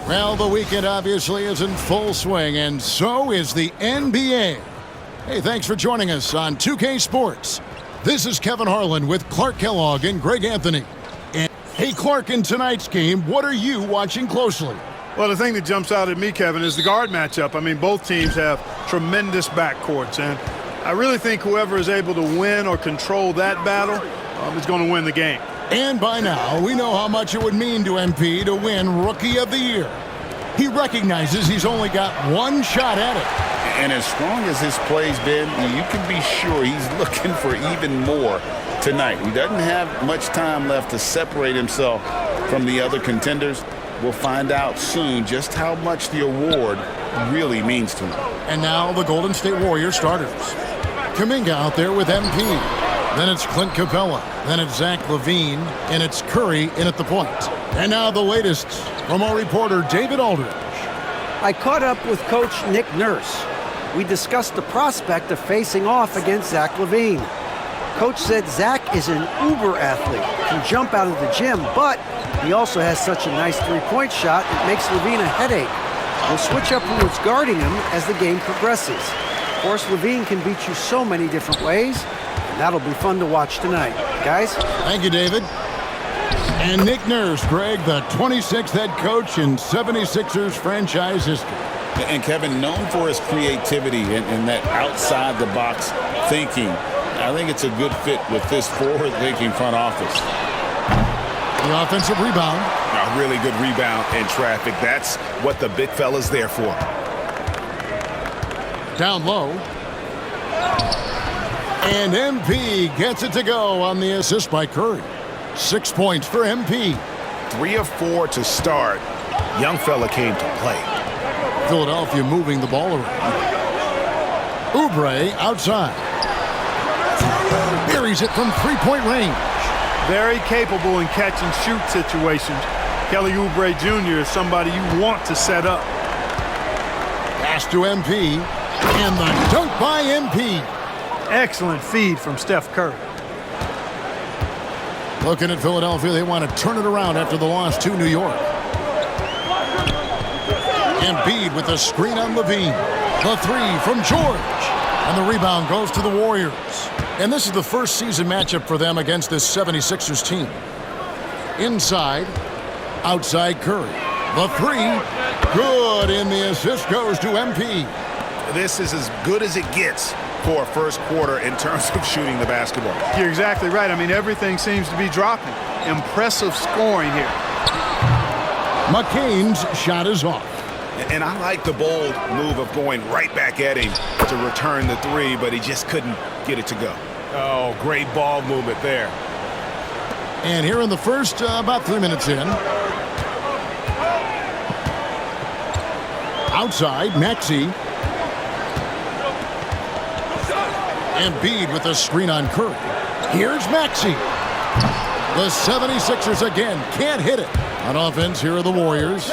Well, the weekend obviously is in full swing, and so is the NBA. Hey, thanks for joining us on 2K Sports. This is Kevin Harlan with Clark Kellogg and Greg Anthony. And hey, Clark, in tonight's game, what are you watching closely? Well, the thing that jumps out at me, Kevin, is the guard matchup. I mean, both teams have tremendous backcourts, and I really think whoever is able to win or control that battle is going to win the game. And by now, we know how much it would mean to MP to win Rookie of the Year. He recognizes he's only got one shot at it. And as strong as his play's been, you can be sure he's looking for even more tonight. He doesn't have much time left to separate himself from the other contenders. We'll find out soon just how much the award really means to him. And now the Golden State Warriors starters. Kuminga out there with MP. Then it's Clint Capella. Then it's Zach LaVine. And it's Curry in at the point. And now the latest from our reporter, David Aldridge. I caught up with Coach Nick Nurse. We discussed the prospect of facing off against Zach LaVine. Coach said Zach is an uber athlete, can jump out of the gym, but he also has such a nice three-point shot it makes LaVine a headache. We'll switch up who's guarding him as the game progresses. Of course, LaVine can beat you so many different ways, and that'll be fun to watch tonight. Guys? Thank you, David. And Nick Nurse, Greg, the 26th head coach in 76ers franchise history. And Kevin, known for his creativity and that outside-the-box thinking, I think it's a good fit with this forward-thinking front office. The offensive rebound. A really good rebound in traffic. That's what the big fella's there for. Down low. And MP gets it to go on the assist by Curry. 6 points for MP. 3 of 4 to start. Young fella came to play. Philadelphia moving the ball around. Oubre outside. Buries it from three-point range. Very capable in catch-and-shoot situations. Kelly Oubre Jr. is somebody you want to set up. Pass to MP. And the dunk by MP. Excellent feed from Steph Curry. Looking at Philadelphia, they want to turn it around after the loss to New York. Embiid with a screen on LaVine. The three from George. And the rebound goes to the Warriors. And this is the first season matchup for them against this 76ers team. Inside, outside Curry. The three, good, and the assist goes to MP. This is as good as it gets for a first quarter in terms of shooting the basketball. You're exactly right. I mean, everything seems to be dropping. Impressive scoring here. McCain's shot is off. And I like the bold move of going right back at him to return the three, but he just couldn't get it to go. Oh, great ball movement there. And here in the first, about 3 minutes in. Outside, Maxey. Embiid with a screen on Curry. Here's Maxey. The 76ers again can't hit it. On offense, here are the Warriors.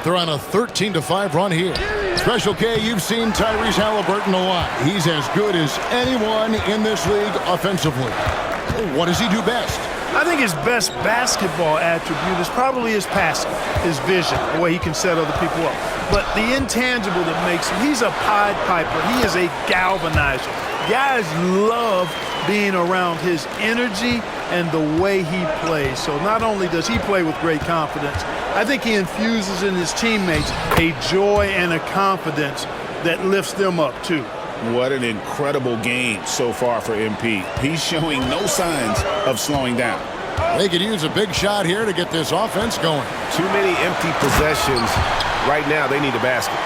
They're on a 13-5 run here. Special K, you've seen Tyrese Halliburton a lot. He's as good as anyone in this league offensively. What does he do best? I think his best basketball attribute is probably his passing, his vision, the way he can set other people up. But the intangible that makes him, he's a Pied Piper. He is a galvanizer. Guys love being around his energy and the way he plays. So not only does he play with great confidence, I think he infuses in his teammates a joy and a confidence that lifts them up too. What an incredible game so far for MP. He's showing no signs of slowing down. They could use a big shot here to get this offense going. Too many empty possessions. Right now, they need a basket.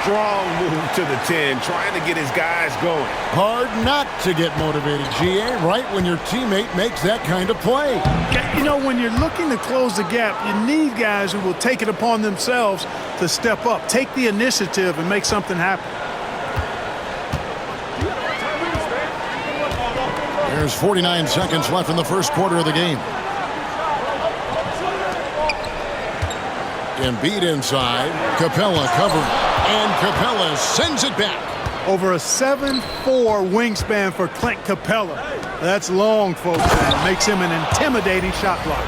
Strong move to the 10, trying to get his guys going. Hard not to get motivated, GA, right when your teammate makes that kind of play. You know, when you're looking to close the gap, you need guys who will take it upon themselves to step up, take the initiative, and make something happen. There's 49 seconds left in the first quarter of the game. Embiid inside. Capella covering. And Capella sends it back. Over a 7'4" wingspan for Clint Capella. That's long, folks, and makes him an intimidating shot blocker.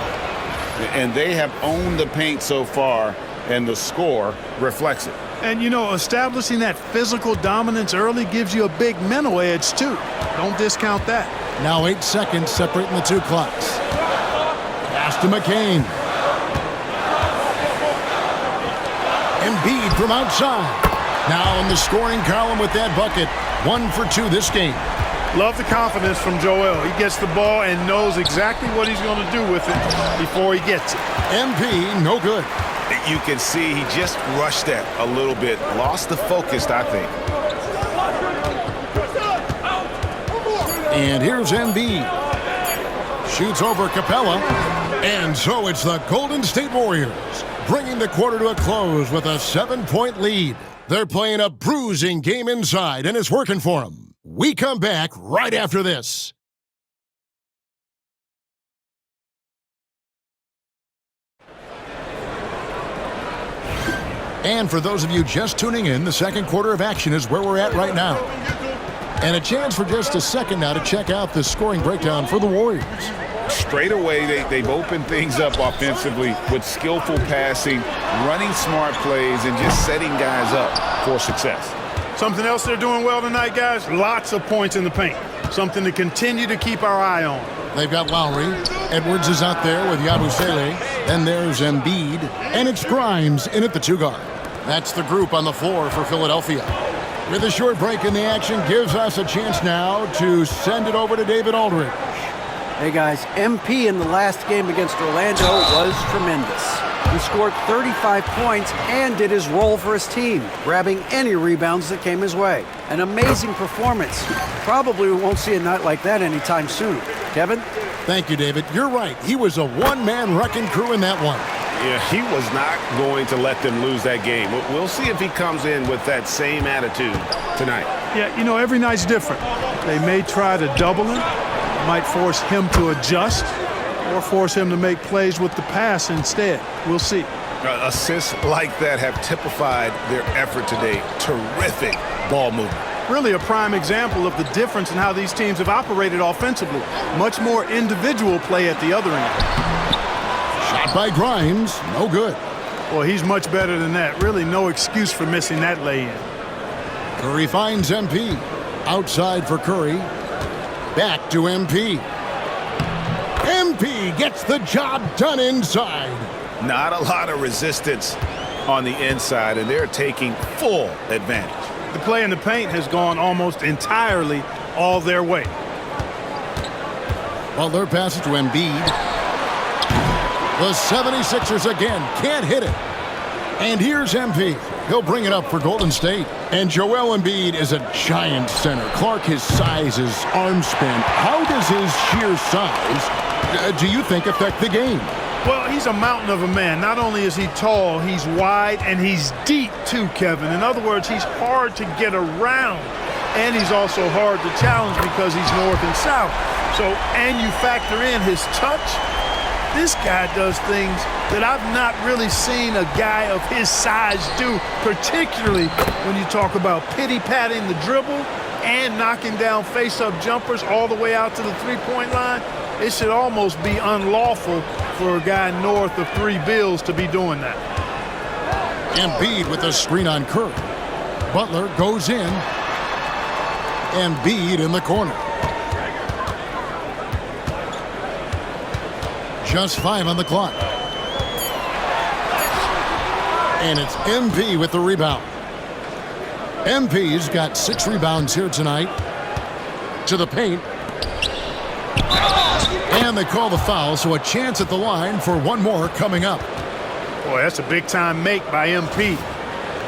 And they have owned the paint so far, and the score reflects it. And, you know, establishing that physical dominance early gives you a big mental edge, too. Don't discount that. Now 8 seconds separating the two clocks. Pass to McCain. Embiid from outside. Now in the scoring column with that bucket. 1 for 2 this game. Love the confidence from Joel. He gets the ball and knows exactly what he's going to do with it before he gets it. MP, no good. You can see he just rushed that a little bit. Lost the focus, I think. And here's Embiid. Shoots over Capella. And so it's the Golden State Warriors bringing the quarter to a close with a 7-point lead. They're playing a bruising game inside, and it's working for them. We come back right after this. And for those of you just tuning in, the second quarter of action is where we're at right now. And a chance for just a second now to check out the scoring breakdown for the Warriors. Straight away, they've opened things up offensively with skillful passing, running smart plays, and just setting guys up for success. Something else they're doing well tonight, guys, lots of points in the paint. Something to continue to keep our eye on. They've got Lowry. Edwards is out there with Yabusele. Then there's Embiid. And it's Grimes in at the 2-guard. That's the group on the floor for Philadelphia. With a short break in the action, gives us a chance now to send it over to David Aldridge. Hey guys, MP in the last game against Orlando was tremendous. He scored 35 points and did his role for his team, grabbing any rebounds that came his way. An amazing performance. Probably we won't see a night like that anytime soon. Kevin? Thank you, David. You're right. He was a one-man wrecking crew in that one. Yeah, he was not going to let them lose that game. We'll see if he comes in with that same attitude tonight. Yeah, you know, every night's different. They may try to double him, might force him to adjust, or force him to make plays with the pass instead. We'll see. Assists like that have typified their effort today. Terrific ball movement. Really a prime example of the difference in how these teams have operated offensively. Much more individual play at the other end. Shot by Grimes, no good. Well, he's much better than that. Really no excuse for missing that lay-in. Curry finds MP. Outside for Curry. Back to MP. MP gets the job done inside. Not a lot of resistance on the inside, and they're taking full advantage. The play in the paint has gone almost entirely all their way. Butler passes to Embiid. The 76ers again can't hit it. And here's MP. He'll bring it up for Golden State. And Joel Embiid is a giant center. Clark, his size, his arm span. How does his sheer size, do you think, affect the game? Well, he's a mountain of a man. Not only is he tall, he's wide, and he's deep too, Kevin. In other words, he's hard to get around. And he's also hard to challenge because he's north and south. So, and you factor in his touch, this guy does things that I've not really seen a guy of his size do, particularly when you talk about pity-patting the dribble and knocking down face-up jumpers all the way out to the three-point line. It should almost be unlawful for a guy north of 3 bills to be doing that. Embiid with a screen on Curry. Butler goes in. Embiid in the corner. Just 5 on the clock. And it's MP with the rebound. MP's got 6 rebounds here tonight. To the paint. And they call the foul, so a chance at the line for one more coming up. Boy, that's a big-time make by MP.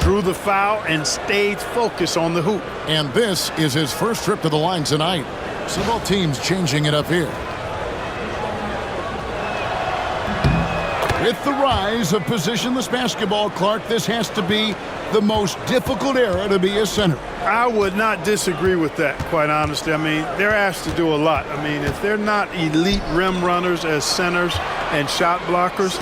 Drew the foul and stayed focused on the hoop. And this is his first trip to the line tonight. So both teams changing it up here. With the rise of positionless basketball, Clark, this has to be the most difficult era to be a center. I would not disagree with that, quite honestly. I mean, they're asked to do a lot. I mean, if they're not elite rim runners as centers and shot blockers,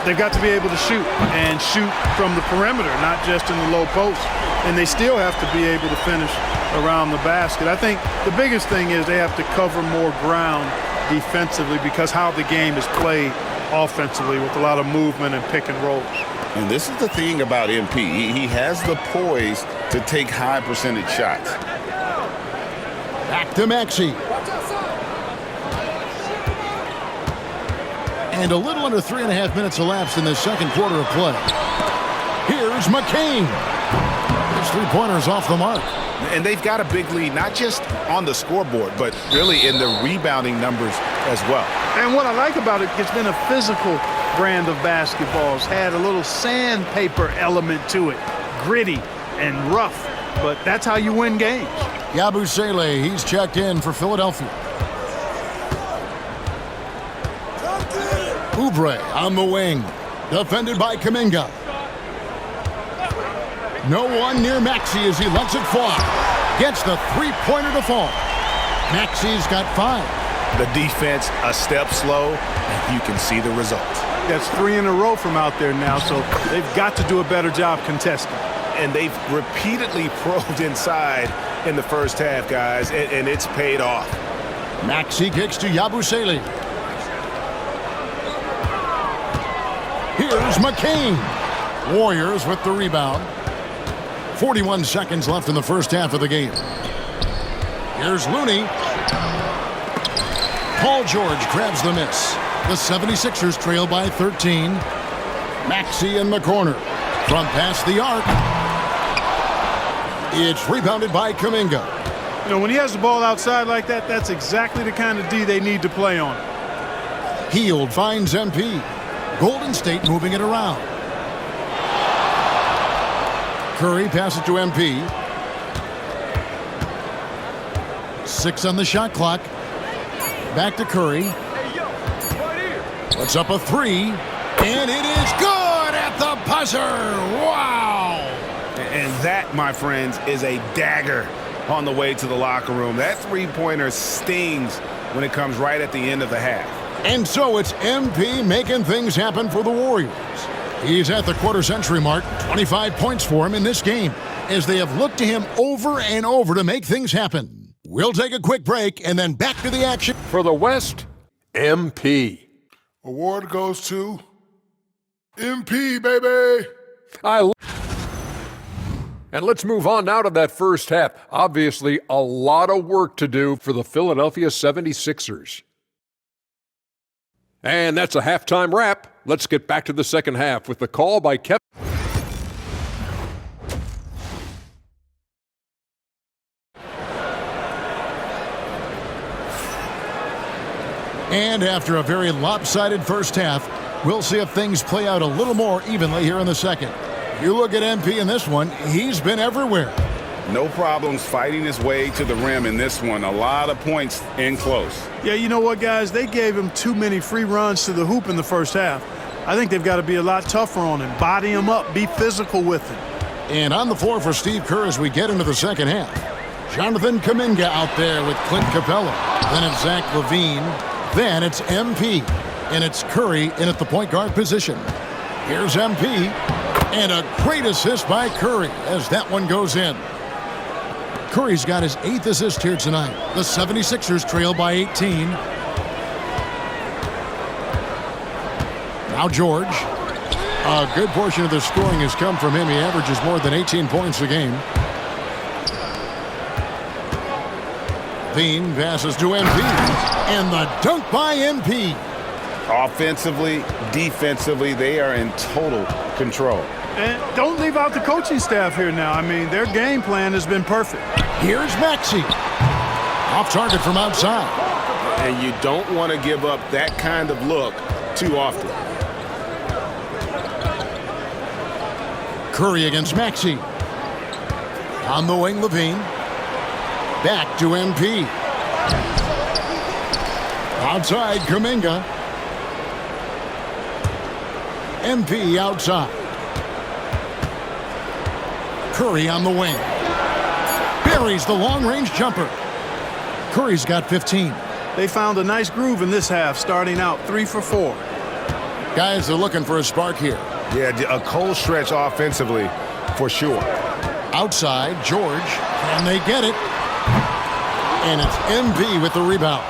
They've got to be able to shoot and shoot from the perimeter, not just in the low post. And they still have to be able to finish around the basket. I think the biggest thing is they have to cover more ground defensively because how the game is played offensively with a lot of movement and pick and rolls. And this is the thing about MP. He has the poise to take high percentage shots. Back to Maxey. And a little under 3.5 minutes elapsed in the second quarter of play. Here's McCain. His three-pointer's off the mark. And they've got a big lead, not just on the scoreboard, but really in the rebounding numbers as well. And what I like about it, it's been a physical brand of basketball. It's had a little sandpaper element to it, gritty and rough, but that's how you win games. Yabusele, he's checked in for Philadelphia. Oubre on the wing, defended by Kuminga. No one near Maxey as he lets it fly. Gets the three-pointer to fall. Maxey's got 5. The defense a step slow, and you can see the results. That's 3 in a row from out there now, so they've got to do a better job contesting. And they've repeatedly probed inside in the first half, guys, and it's paid off. Maxey kicks to Yabusele. Here's McCain. Warriors with the rebound. 41 seconds left in the first half of the game. Here's Looney. Paul George grabs the miss. The 76ers trail by 13. Maxey in the corner. From past the arc. It's rebounded by Kuminga. You know, when he has the ball outside like that, that's exactly the kind of D they need to play on. Hield finds MP. Golden State moving it around. Curry passes to MP. 6 on the shot clock. Back to Curry. Puts up a 3. And it is good at the buzzer. Wow. And that, my friends, is a dagger on the way to the locker room. That three-pointer stings when it comes right at the end of the half. And so it's MP making things happen for the Warriors. He's at the quarter-century mark. 25 points for him in this game as they have looked to him over and over to make things happen. We'll take a quick break and then back to the action. For the West, MP. Award goes to MP, baby. And let's move on now to that first half. Obviously, a lot of work to do for the Philadelphia 76ers. And that's a halftime wrap. Let's get back to the second half with the call by Kevin. And after a very lopsided first half, we'll see if things play out a little more evenly here in the second. You look at MP in this one, he's been everywhere. No problems fighting his way to the rim in this one. A lot of points in close. Yeah, you know what, guys? They gave him too many free runs to the hoop in the first half. I think they've got to be a lot tougher on him. Body him up. Be physical with him. And on the floor for Steve Kerr as we get into the second half. Jonathan Kuminga out there with Clint Capella. Then it's Zach LaVine. Then it's MP. And it's Curry in at the point guard position. Here's MP. And a great assist by Curry as that one goes in. Curry's got his 8th assist here tonight. The 76ers trail by 18. Now George. A good portion of the scoring has come from him. He averages more than 18 points a game. Bean passes to MP. And the dunk by MP. Offensively, defensively, they are in total control. And don't leave out the coaching staff here now. I mean, their game plan has been perfect. Here's Maxey. Off target from outside. And you don't want to give up that kind of look too often. Curry against Maxey. On the wing, LaVine. Back to MP. Outside, Kuminga. MP outside. Curry on the wing. Buries the long-range jumper. Curry's got 15. They found a nice groove in this half, starting out 3 for 4. Guys are looking for a spark here. Yeah, a cold stretch offensively for sure. Outside, George. Can they get it? And it's MP with the rebound.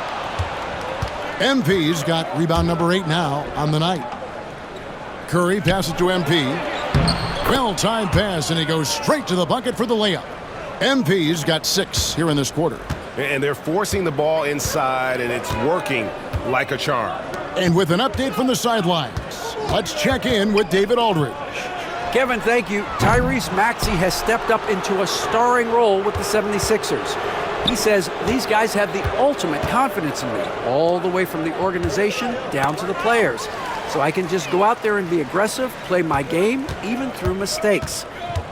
MP's got rebound number 8 now on the night. Curry passes to MP. Well-timed pass, and he goes straight to the bucket for the layup. MP's got 6 here in this quarter. And they're forcing the ball inside, and it's working like a charm. And with an update from the sidelines, let's check in with David Aldridge. Kevin, thank you. Tyrese Maxey has stepped up into a starring role with the 76ers. He says these guys have the ultimate confidence in me, all the way from the organization down to the players. So I can just go out there and be aggressive, play my game, even through mistakes.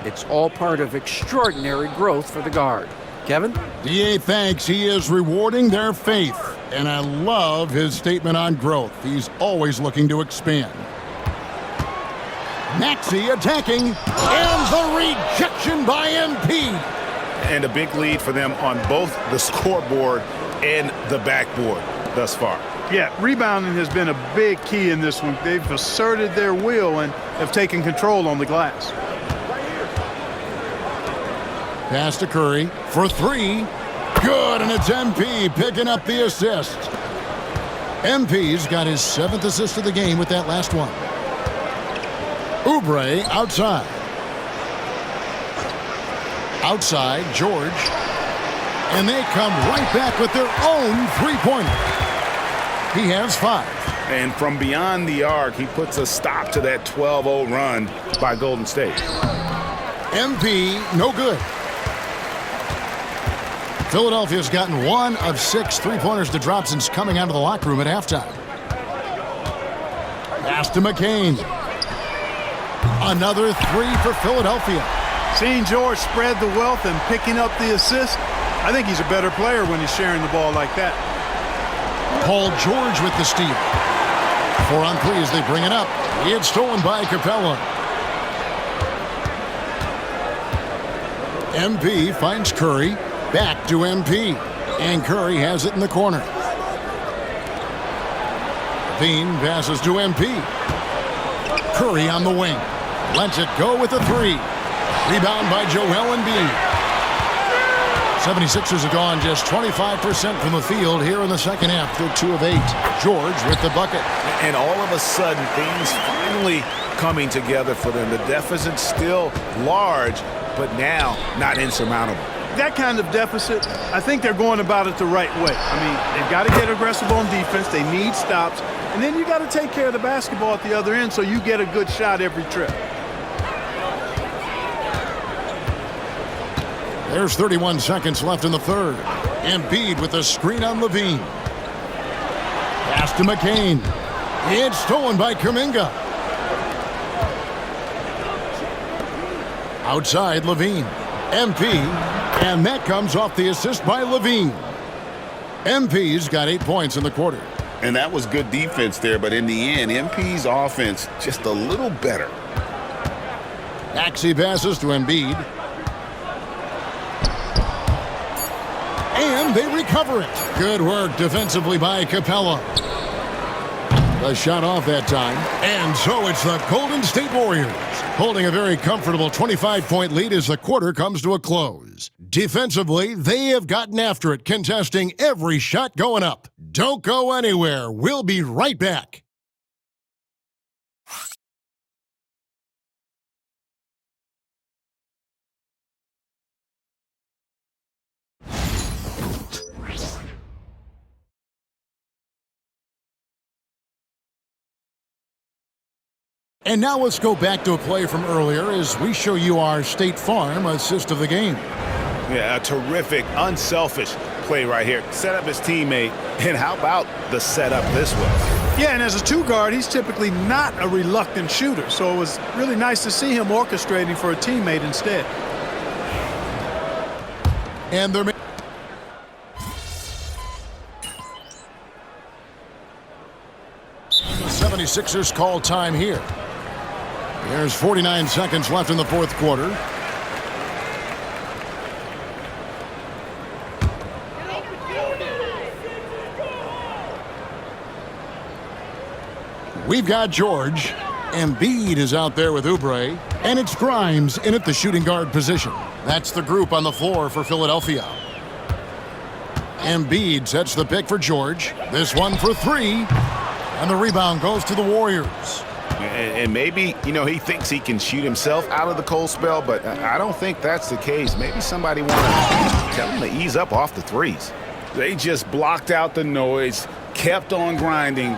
It's all part of extraordinary growth for the guard. Kevin? DA thanks. He is rewarding their faith. And I love his statement on growth. He's always looking to expand. Maxey attacking, and the rejection by MP. And a big lead for them on both the scoreboard and the backboard thus far. Yeah, rebounding has been a big key in this one. They've asserted their will and have taken control on the glass. Pass to Curry for 3. Good, and it's MP picking up the assist. MP's got his 7th assist of the game with that last one. Oubre outside. Outside, George. And they come right back with their own three-pointer. He has 5. And from beyond the arc, he puts a stop to that 12-0 run by Golden State. MP, no good. Philadelphia's gotten 1 of 6 three-pointers to drop since coming out of the locker room at halftime. Pass to McCain. Another 3 for Philadelphia. Seeing George spread the wealth and picking up the assist, I think he's a better player when he's sharing the ball like that. Paul George with the steal. 4 on 3 as they bring it up. It's stolen by Capella. MP finds Curry. Back to MP. And Curry has it in the corner. Bean passes to MP. Curry on the wing. Lets it go with a 3. Rebound by Joel Embiid. 76ers have gone just 25% from the field here in the second half. They're 2 of 8. George with the bucket. And all of a sudden, things finally coming together for them. The deficit's still large, but now not insurmountable. That kind of deficit, I think they're going about it the right way. I mean, they've got to get aggressive on defense. They need stops. And then you got to take care of the basketball at the other end so you get a good shot every trip. There's 31 seconds left in the third. Embiid with a screen on Levine. Pass to McCain. It's stolen by Kuminga. Outside Levine. MP. And that comes off the assist by Levine. MP's got 8 points in the quarter. And that was good defense there, but in the end, MP's offense just a little better. Maxey passes to Embiid. And they recover it. Good work defensively by Capella. The shot off that time. And so it's the Golden State Warriors holding a very comfortable 25-point lead as the quarter comes to a close. Defensively, they have gotten after it, contesting every shot going up. Don't go anywhere. We'll be right back. And now let's go back to a play from earlier as we show you our State Farm assist of the game. Yeah, a terrific, unselfish play right here. Set up his teammate, and how about the setup this way? Yeah, and as a 2-guard, he's typically not a reluctant shooter, so it was really nice to see him orchestrating for a teammate instead. And they're the 76ers call time here. There's 49 seconds left in the fourth quarter. We've got George. Embiid is out there with Oubre. And it's Grimes in at the shooting guard position. That's the group on the floor for Philadelphia. Embiid sets the pick for George. This one for three. And the rebound goes to the Warriors. And maybe, he thinks he can shoot himself out of the cold spell, but I don't think that's the case. Maybe somebody want to tell him to ease up off the threes. They just blocked out the noise, kept on grinding,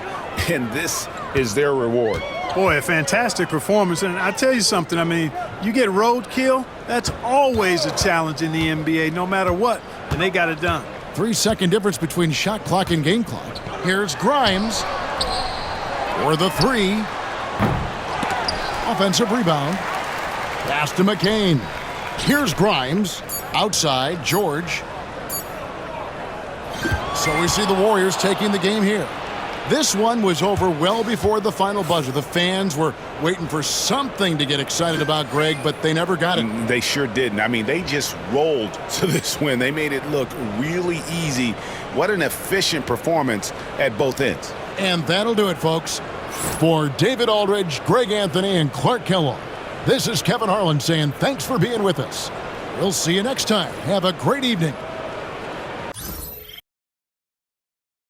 and this is their reward. Boy, a fantastic performance. And I tell you something, you get roadkill, that's always a challenge in the NBA, no matter what, and they got it done. 3-second difference between shot clock and game clock. Here's Grimes for the three. Offensive rebound. Pass to McCain. Here's Grimes. Outside, George. So we see the Warriors taking the game here. This one was over well before the final buzzer. The fans were waiting for something to get excited about, Greg, but they never got it. They sure didn't. They just rolled to this win. They made it look really easy. What an efficient performance at both ends. And that'll do it, folks. For David Aldridge, Greg Anthony, and Clark Kellogg, this is Kevin Harlan saying thanks for being with us. We'll see you next time. Have a great evening.